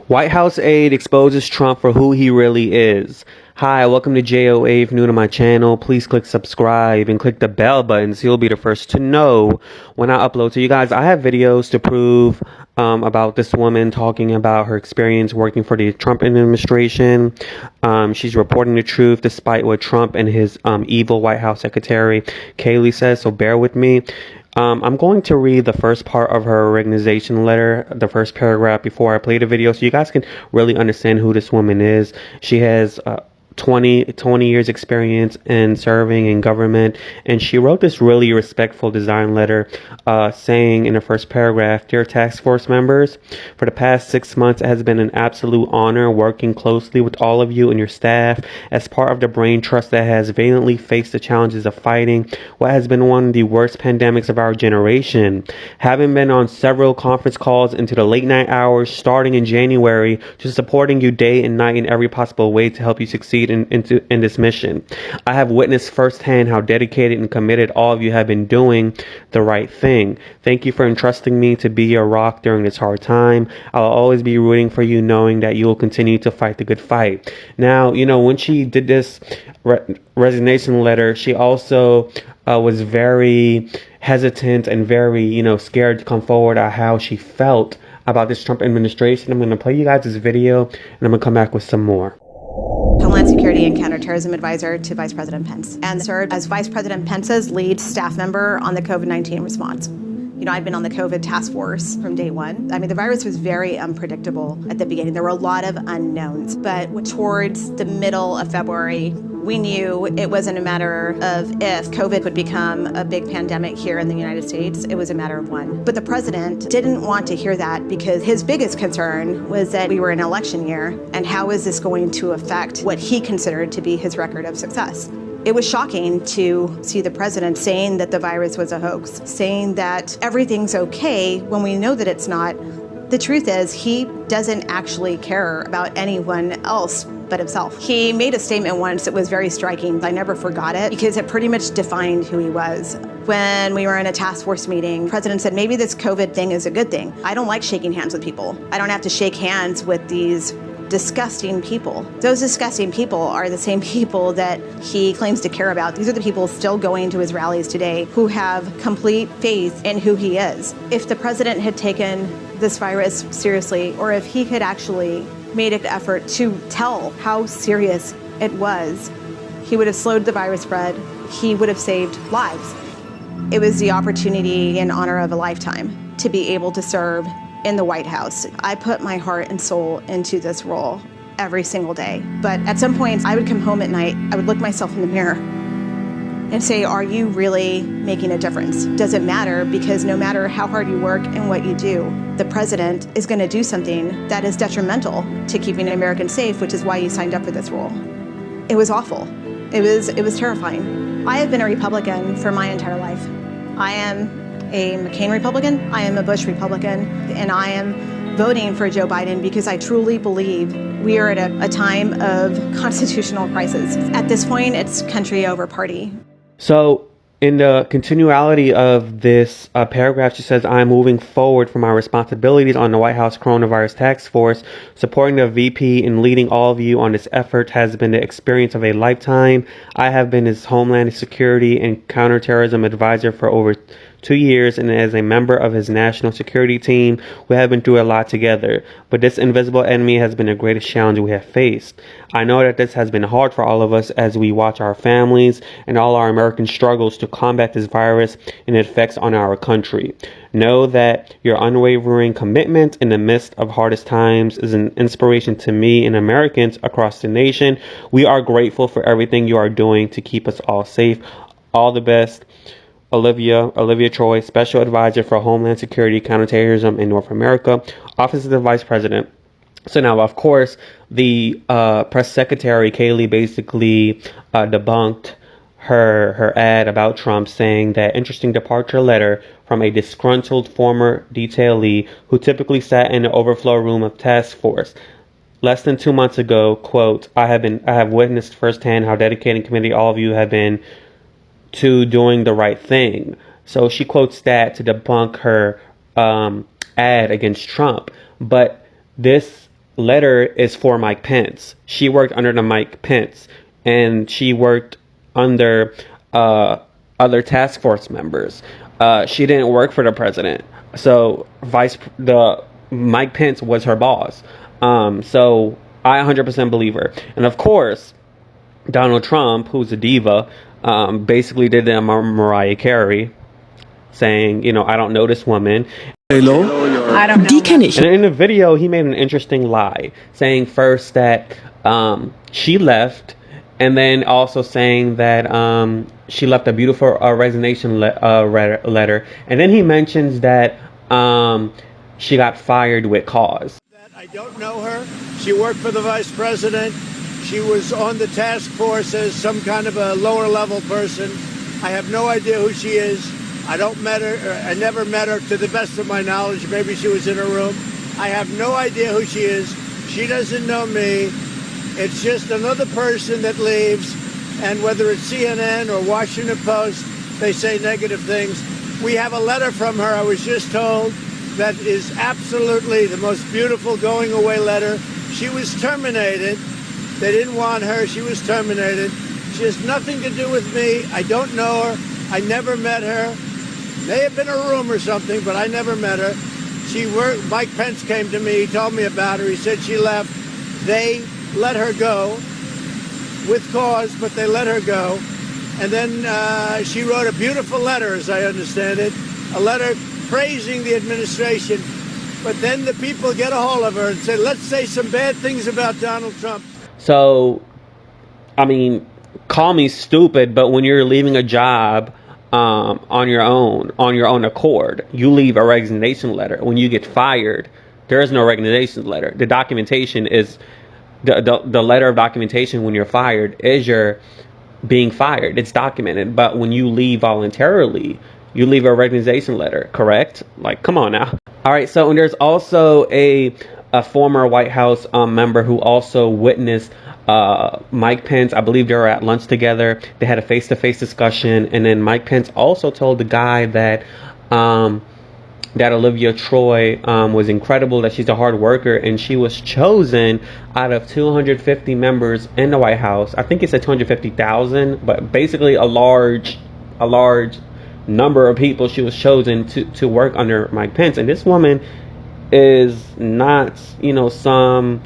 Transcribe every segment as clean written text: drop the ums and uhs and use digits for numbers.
White House aide exposes Trump for who he really is. Hi, welcome to JOA. If you're new to my channel, please click subscribe and click the bell button so you'll be the first to know when I upload. So you guys, I have videos to prove about this woman talking about her experience working for the Trump administration. She's reporting the truth despite what Trump and his evil White House secretary Kayleigh says, so bear with me. I'm going to read the first part of her resignation letter, the first paragraph, before I play the video so you guys can really understand who this woman is. She has 20 years experience in serving in government, and she wrote this really respectful design letter saying in the first paragraph, "Dear task force members, for the past 6 months it has been an absolute honor working closely with all of you and your staff as part of the brain trust that has valiantly faced the challenges of fighting what has been one of the worst pandemics of our generation. Having been on several conference calls into the late night hours starting in January, to supporting you day and night in every possible way to help you succeed in this mission. I have witnessed firsthand how dedicated and committed all of you have been doing the right thing. Thank you for entrusting me to be your rock during this hard time. I'll always be rooting for you, knowing that you will continue to fight the good fight." Now, you know, when she did this resignation letter, she also was very hesitant and very, scared to come forward on how she felt about this Trump administration. I'm going to play you guys this video and I'm going to come back with some more. Homeland Security and Counterterrorism Advisor to Vice President Pence, and served as Vice President Pence's lead staff member on the COVID-19 response. I'd been on the COVID task force from day one. The virus was very unpredictable at the beginning. There were a lot of unknowns, but towards the middle of February, we knew it wasn't a matter of if COVID would become a big pandemic here in the United States. It was a matter of when. But the president didn't want to hear that because his biggest concern was that we were in an election year, and how is this going to affect what he considered to be his record of success? It was shocking to see the president saying that the virus was a hoax, saying that everything's okay when we know that it's not. The truth is, he doesn't actually care about anyone else but himself. He made a statement once that was very striking. I never forgot it because it pretty much defined who he was. When we were in a task force meeting, the president said, maybe this COVID thing is a good thing. I don't like shaking hands with people. I don't have to shake hands with these disgusting people. Those disgusting people are the same people that he claims to care about. These are the people still going to his rallies today who have complete faith in who he is. If the president had taken this virus seriously, or if he had actually made an effort to tell how serious it was, he would have slowed the virus spread. He would have saved lives. It was the opportunity and honor of a lifetime to be able to serve in the White House. I put my heart and soul into this role every single day. But at some point, I would come home at night, I would look myself in the mirror and say, are you really making a difference? Does it matter? Because no matter how hard you work and what you do, the president is going to do something that is detrimental to keeping Americans safe, which is why you signed up for this role. It was awful. It was terrifying. I have been a Republican for my entire life. I am a McCain Republican, I am a Bush Republican, and I am voting for Joe Biden because I truly believe we are at a time of constitutional crisis. At this point, it's country over party. So in the continuality of this paragraph, she says, "I'm moving forward from my responsibilities on the White House Coronavirus Task Force. Supporting the VP and leading all of you on this effort has been the experience of a lifetime. I have been his Homeland Security and Counterterrorism Advisor for over 2 years, and as a member of his national security team, we have been through a lot together. But this invisible enemy has been the greatest challenge we have faced. I know that this has been hard for all of us as we watch our families and all our American struggles to combat this virus and its effects on our country. Know that your unwavering commitment in the midst of hardest times is an inspiration to me and Americans across the nation. We are grateful for everything you are doing to keep us all safe. All the best. Olivia Troye, Special Advisor for Homeland Security, Counterterrorism in North America, Office of the Vice President." So now, of course, the press secretary, Kayleigh, basically debunked her ad about Trump, saying that interesting departure letter from a disgruntled former detailee who typically sat in the overflow room of task force. Less than 2 months ago, quote, I have witnessed firsthand how dedicated and committed all of you have been to doing the right thing. So she quotes that to debunk her ad against Trump. But this letter is for Mike Pence. She worked under the Mike Pence, and she worked under other task force members. She didn't work for the president. So Mike Pence was her boss. So I 100% believe her. And of course, Donald Trump, who's a diva, basically did the Mariah Carey, saying, I don't know this woman. Hello? I don't know. And in the video, he made an interesting lie, saying first that she left, and then also saying that she left a beautiful resignation letter. And then he mentions that she got fired with cause. I don't know her. She worked for the vice president. She was on the task force as some kind of a lower level person. I have no idea who she is. I don't met her. I never met her to the best of my knowledge. Maybe she was in her room. I have no idea who she is. She doesn't know me. It's just another person that leaves. And whether it's CNN or Washington Post, they say negative things. We have a letter from her, I was just told, that is absolutely the most beautiful going away letter. She was terminated. They didn't want her. She was terminated. She has nothing to do with me. I don't know her. I never met her. May have been a room or something, but I never met her. Mike Pence came to me. He told me about her. He said she left. They let her go with cause, but they let her go. And then she wrote a beautiful letter, as I understand it, a letter praising the administration. But then the people get a hold of her and say, let's say some bad things about Donald Trump. So, I mean, call me stupid, but when you're leaving a job on your own accord, you leave a resignation letter. When you get fired, there is no resignation letter. The documentation is the letter of documentation when you're fired is your being fired. It's documented. But when you leave voluntarily, you leave a resignation letter, correct? Like, come on now. All right. So, and there's also a former White House member who also witnessed Mike Pence. I believe they were at lunch together. They had a face-to-face discussion, and then Mike Pence also told the guy that that Olivia Troye was incredible, that she's a hard worker, and she was chosen out of 250 members in the White House. I think it said 250,000, but basically a large number of people. She was chosen to work under Mike Pence, and this woman is not, some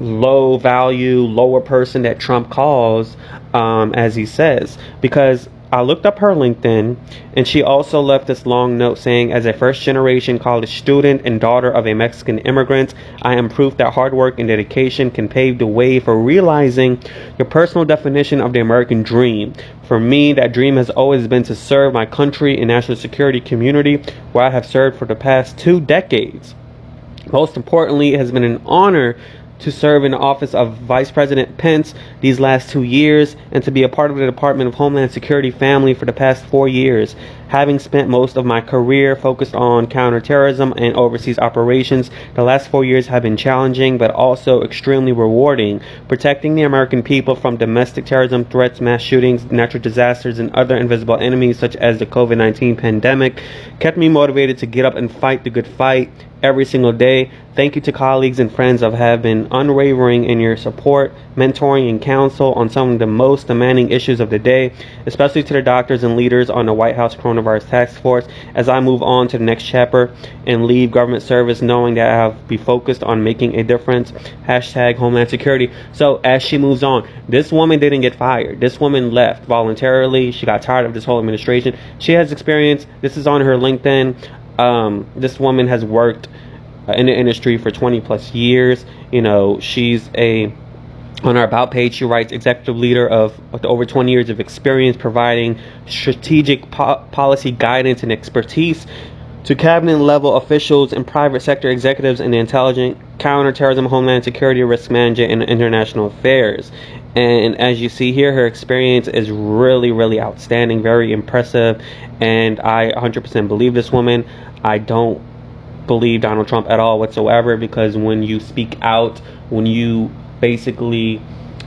low value, lower person that Trump calls, as he says, because I looked up her LinkedIn, and she also left this long note saying, as a first-generation college student and daughter of a Mexican immigrant, I am proof that hard work and dedication can pave the way for realizing your personal definition of the American dream. For me, that dream has always been to serve my country and national security community, where I have served for the past 2 decades. Most importantly, it has been an honor to serve in the office of Vice President Pence these last 2 years, and to be a part of the Department of Homeland Security family for the past 4 years. Having spent most of my career focused on counterterrorism and overseas operations, the last 4 years have been challenging but also extremely rewarding. Protecting the American people from domestic terrorism threats, mass shootings, natural disasters, and other invisible enemies such as the COVID-19 pandemic kept me motivated to get up and fight the good fight every single day. Thank you to colleagues and friends who have been unwavering in your support, mentoring, and counsel on some of the most demanding issues of the day, especially to the doctors and leaders on the White House Coronavirus Task Force, as I move on to the next chapter and leave government service knowing that I have to be focused on making a difference. Hashtag Homeland Security. So as she moves on, this woman didn't get fired. This woman left voluntarily. She got tired of this whole administration. She has experience. This is on her LinkedIn. This woman has worked in the industry for 20 plus years. She's on her about page, she writes, executive leader with over 20 years of experience providing strategic policy guidance and expertise to cabinet level officials and private sector executives in the intelligence, counterterrorism, homeland security, risk management, and international affairs. And as you see here, her experience is really, really outstanding, very impressive. And I 100% believe this woman. I don't believe Donald Trump at all whatsoever, because when you speak out, when you basically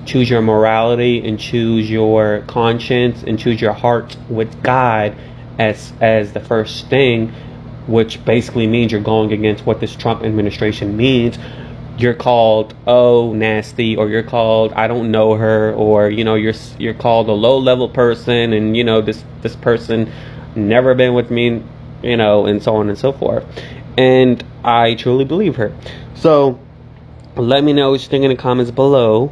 choose your morality and choose your conscience and choose your heart with God as the first thing, which basically means you're going against what this Trump administration means, you're called, oh, nasty, or you're called, I don't know her, or, you know, you're called a low-level person, and, you know, this person never been with me, you know, and so on and so forth. And I truly believe her. So let me know what you think in the comments below.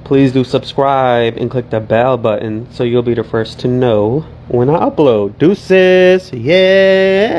Please do subscribe and click the bell button so you'll be the first to know when I upload. Deuces, yay!